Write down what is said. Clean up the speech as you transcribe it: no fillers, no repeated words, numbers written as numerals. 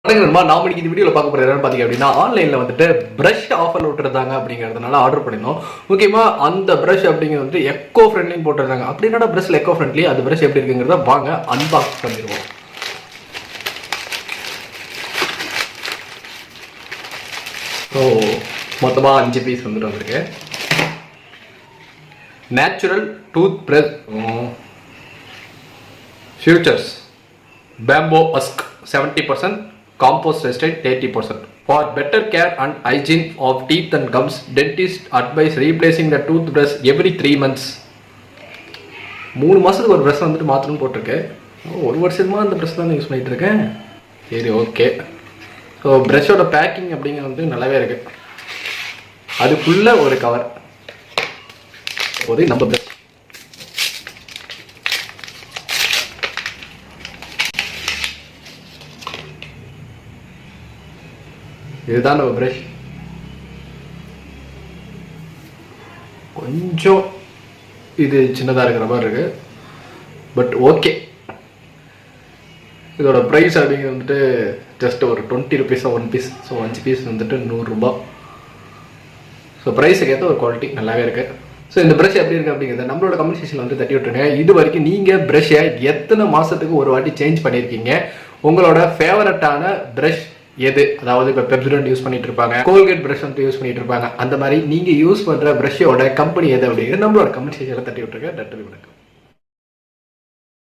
நாம இன்னைக்கு இந்த வீடியோல பார்க்க போறது என்னன்னு பாத்தீங்க அப்படின்னா ஆன்லைன்ல வந்துட்டு பிரஷ் ஆஃபர்ல விட்டுருந்தாங்க அப்படிங்கறதுனால ஆர்டர் பண்ணிருந்தோம். முக்கியமா அந்த பிரஷ் அப்படிங்கிறது வந்து எக்கோ ஃப்ரெண்ட்லின்னு போட்டிருந்தாங்க. அப்படின்னா பிரஷ்ல எக்கோ ஃப்ரெண்ட்லி அது பிரஷ் எப்படி இருக்குங்கிறத வாங்க அன்பாக்ஸ் பண்ணிடுவோம். ஸோ மொத்தமா 5 பீஸ் வந்துட்டு வந்திருக்கு. Natural tooth brush features bamboo husk 70%, compost resistant 80%. For better care and hygiene of teeth and gums, dentist advise replacing the toothbrush every 3 months. 3 மாசத்துக்கு ஒரு பிரஷ் வந்துட்டு மாற்றணும்னு போட்டிருக்கேன். ஒரு வருஷமா அந்த பிரஷ் தான் யூஸ் பண்ணிட்டு இருக்கேன். சரி, ஓகே. ஸோ பிரஷோட பேக்கிங் அப்படிங்கிறது வந்து நல்லாவே இருக்கு. அதுக்குள்ள ஒரு கவர் போது நம்ம பிரஷ் இதுதான் நம்ம பிரஷ். கொஞ்சம் இது சின்னதாக இருக்கிற மாதிரி இருக்கு, பட் ஓகே. இதோட ப்ரைஸ் அப்படிங்கிறது வந்துட்டு ஜஸ்ட் ஒரு 20 rupees one piece. So 5 piece வந்துட்டு 100 ரூபாய். ஸோ ப்ரைஸுக்கு ஏற்ற ஒரு குவாலிட்டி நல்லாவே இருக்கு. ஸோ இந்த ப்ரஷ் எப்படி இருக்கு அப்படிங்கிறத நம்மளோட கமெண்ட் செக்ஷனில் வந்து தட்டி விட்டுருங்க. இது வரைக்கும் நீங்கள் ப்ரஷ்ஷை எத்தனை மாதத்துக்கு ஒரு வாட்டி சேஞ்ச் பண்ணியிருக்கீங்க? உங்களோட ஃபேவரட்டான ப்ரஷ் எது? அதாவது இப்போ பெப்சோடென்ட் யூஸ் பண்ணிட்டு இருப்பாங்க, கோல்கேட் பிரஷ் வந்து யூஸ் பண்ணிட்டு இருப்பாங்க. அந்த மாதிரி நீங்க யூஸ் பண்ற பிரஷ்ஷோட கம்பெனி எது அப்படிங்கிறது நம்மளோட கமெண்ட் செக்ஷன்ல தட்டி விட்டுருங்க. நன்றி, வணக்கம்.